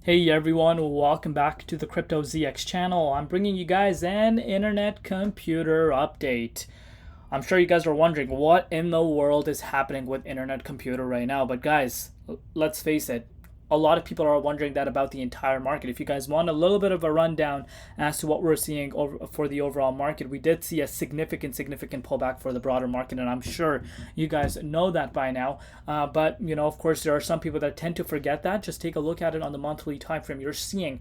Hey everyone, welcome back to the Crypto ZX channel. I'm bringing you guys an internet computer update. I'm sure you guys are wondering what in the world is happening with internet computer right now, but guys, let's face it, a lot of people are wondering that about the entire market. If you guys want a little bit of a rundown as to what we're seeing for the overall market, we did see a significant pullback for the broader market, and I'm sure you guys know that by now. But of course, there are some people that tend to forget that. Just take a look at it on the monthly time frame. You're seeing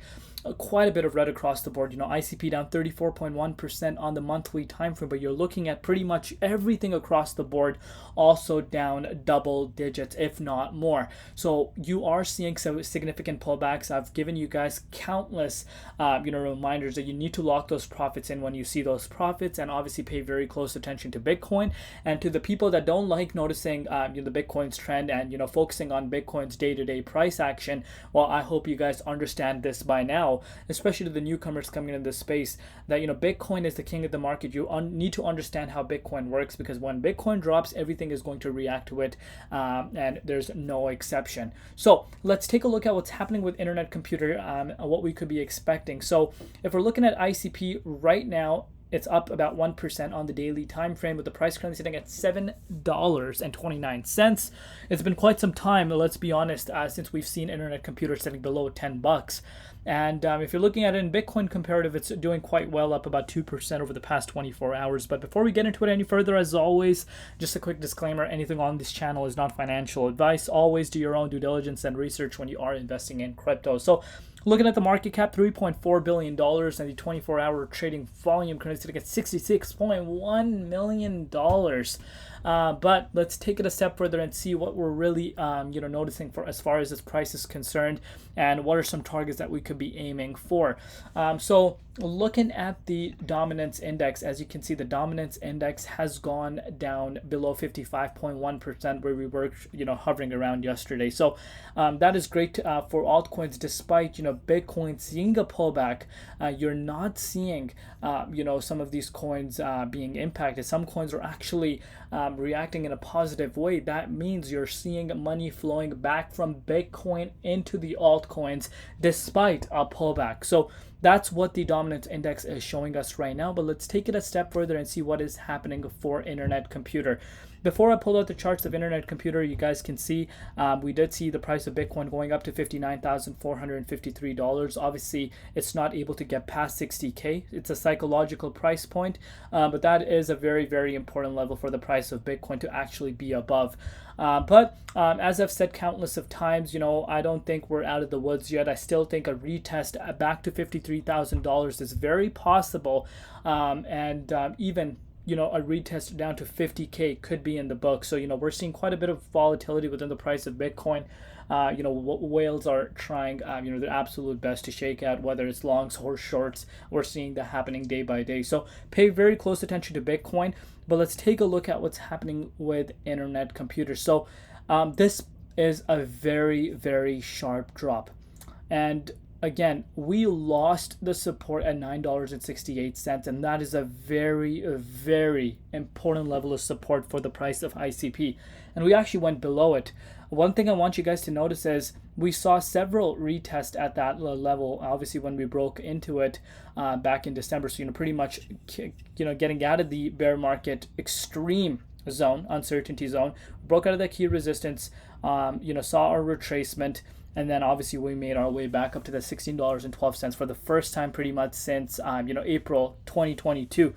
quite a bit of red across the board. ICP down 34.1% on the monthly time frame, but you're looking at pretty much everything across the board also down double digits, if not more. So you are seeing some significant pullbacks. I've given you guys countless reminders that you need to lock those profits in when you see those profits, and obviously pay very close attention to Bitcoin. And to the people that don't like noticing the Bitcoin's trend and focusing on Bitcoin's day-to-day price action, well, I hope you guys understand this by now, especially to the newcomers coming into this space, that Bitcoin is the king of the market. You need to understand how Bitcoin works, because when Bitcoin drops, everything is going to react to it, and there's no exception. So let's take a look at what's happening with internet computer, what we could be expecting. So if we're looking at ICP right now, it's up about 1% on the daily time frame, with the price currently sitting at $7.29. It's been quite some time, let's be honest, since we've seen internet computers sitting below $10. And if you're looking at it in Bitcoin comparative, it's doing quite well, up about 2% over the past 24 hours. But before we get into it any further, as always, just a quick disclaimer: anything on this channel is not financial advice. Always do your own due diligence and research when you are investing in crypto. So looking at the market cap, $3.4 billion, and the 24-hour trading volume currently sitting at $66.1 million. But let's take it a step further and see what we're really noticing for as far as this price is concerned, and what are some targets that we could be aiming for. So looking at the dominance index, as you can see, the dominance index has gone down below 55.1%, where we were hovering around yesterday. So that is great for altcoins, despite Bitcoin seeing a pullback. You're not seeing some of these coins being impacted. Some coins are actually reacting in a positive way. That means you're seeing money flowing back from Bitcoin into the altcoins despite a pullback. So that's what the dominance index is showing us right now. But let's take it a step further and see what is happening for internet computer. Before I pull out the charts of internet computer, you guys can see we did see the price of Bitcoin going up to $59,453. Obviously, it's not able to get past 60K. It's a psychological price point, but that is a very, very important level for the price of Bitcoin to actually be above. But as I've said countless of times, I don't think we're out of the woods yet. I still think a retest back to $53,000 is very possible, and even a retest down to 50K could be in the book. So we're seeing quite a bit of volatility within the price of Bitcoin. Whales are trying their absolute best to shake out, whether it's longs or shorts. We're seeing that happening day by day. So pay very close attention to Bitcoin. But let's take a look at what's happening with internet computers. So this is a very, very sharp drop, and again, we lost the support at $9.68, and that is a very, very important level of support for the price of ICP. And we actually went below it. One thing I want you guys to notice is we saw several retests at that level, obviously, when we broke into it back in December. So, pretty much, getting out of the bear market extreme zone, uncertainty zone, broke out of that key resistance, saw our retracement. And then obviously we made our way back up to the $16.12 for the first time pretty much since April 2022.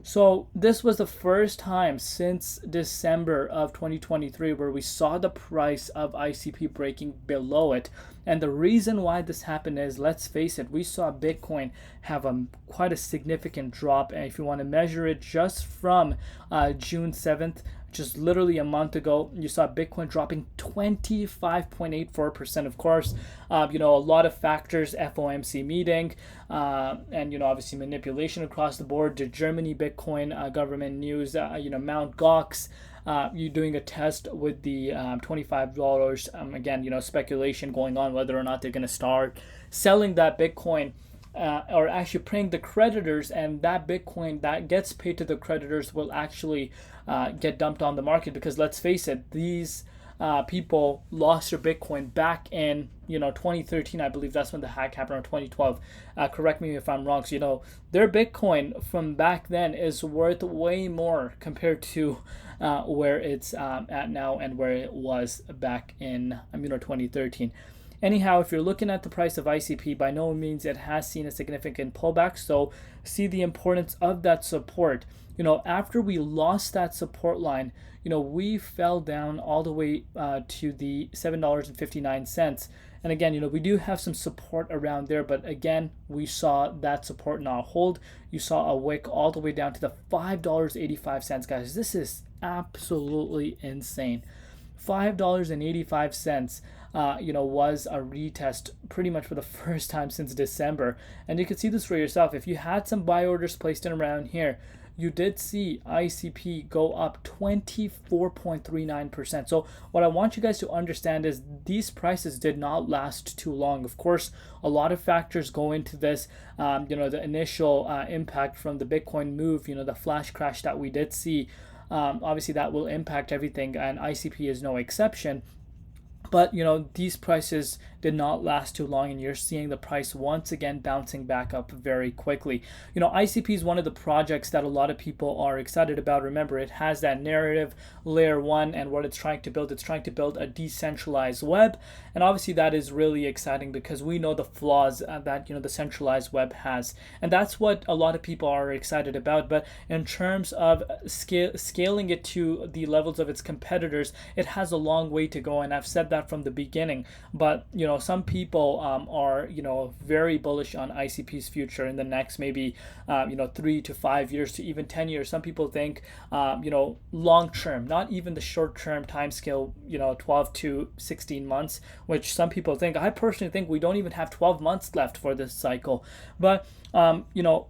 So this was the first time since December of 2023 where we saw the price of ICP breaking below it. And the reason why this happened is, let's face it, we saw Bitcoin have quite a significant drop. And if you want to measure it just from June 7th, just literally a month ago, you saw Bitcoin dropping 25.84%. Of course, a lot of factors: FOMC meeting, and obviously manipulation across the board. The Germany Bitcoin government news, Mount Gox. You doing a test with the $25. Again, speculation going on whether or not they're going to start selling that Bitcoin, or actually paying the creditors, and that Bitcoin that gets paid to the creditors will actually get dumped on the market. Because let's face it, these people lost their Bitcoin back in 2013. I believe that's when the hack happened, or 2012. Correct me if I'm wrong. So their Bitcoin from back then is worth way more compared to where it's at now and where it was back in 2013. Anyhow, if you're looking at the price of ICP, by no means it has seen a significant pullback. So see the importance of that support. After we lost that support line, we fell down all the way to the $7.59. And again, we do have some support around there, but again, we saw that support not hold. You saw a wick all the way down to the $5.85, guys. This is absolutely insane. $5.85, was a retest pretty much for the first time since December. And you can see this for yourself. If you had some buy orders placed in around here, you did see ICP go up 24.39%. So what I want you guys to understand is these prices did not last too long. Of course, a lot of factors go into this. The initial impact from the Bitcoin move, the flash crash that we did see. Obviously, that will impact everything, and ICP is no exception. But these prices did not last too long, and you're seeing the price once again bouncing back up very quickly. ICP is one of the projects that a lot of people are excited about. Remember, it has that narrative layer 1, and what it's trying to build, it's trying to build a decentralized web. And obviously that is really exciting because we know the flaws that the centralized web has, and that's what a lot of people are excited about. But in terms of scaling it to the levels of its competitors, it has a long way to go, and I've said that from the beginning. But some people are very bullish on ICP's future in the next maybe 3 to 5 years to even 10 years. Some people think long term, not even the short term time scale, 12 to 16 months, which some people think. I personally think we don't even have 12 months left for this cycle. But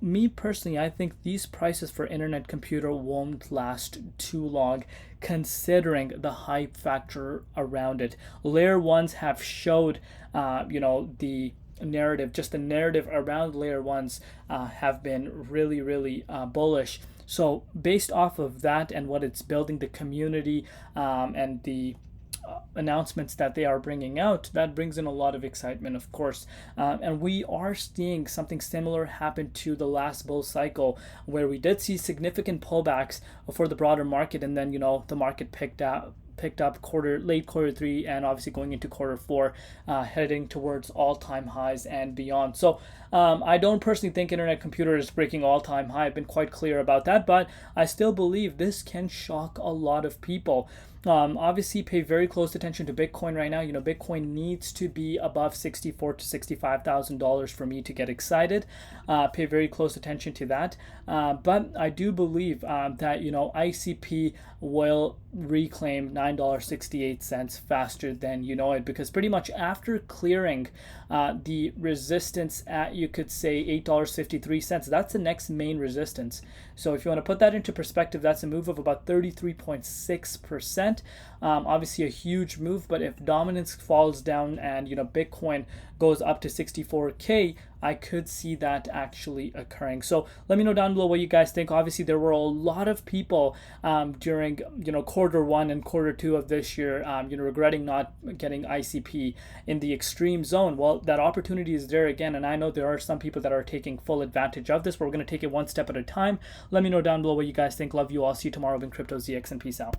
me personally, I think these prices for internet computer won't last too long, considering the hype factor around it. Layer 1s have showed the narrative, just the narrative around layer 1s have been really, really bullish. So based off of that and what it's building, the community and the announcements that they are bringing out, that brings in a lot of excitement, of course. And we are seeing something similar happen to the last bull cycle, where we did see significant pullbacks for the broader market, and then the market picked up late quarter 3, and obviously going into quarter 4, heading towards all-time highs and beyond. So I don't personally think internet computer is breaking all-time high. I've been quite clear about that, but I still believe this can shock a lot of people. Obviously pay very close attention to Bitcoin right now. Bitcoin needs to be above $64,000 to $65,000 for me to get excited. Pay very close attention to that. But I do believe that ICP will reclaim $9.68 faster than it, because pretty much after clearing the resistance at, you could say, $8.53, that's the next main resistance. So if you want to put that into perspective, that's a move of about 33.6%. Obviously a huge move, but if dominance falls down and Bitcoin goes up to 64K, I could see that actually occurring. So let me know down below what you guys think. Obviously there were a lot of people during quarter 1 and quarter 2 of this year regretting not getting ICP in the extreme zone. Well, that opportunity is there again, and I know there are some people that are taking full advantage of this, but we're going to take it one step at a time. Let me know down below what you guys think. Love you all. See you tomorrow in Crypto ZX, and peace out.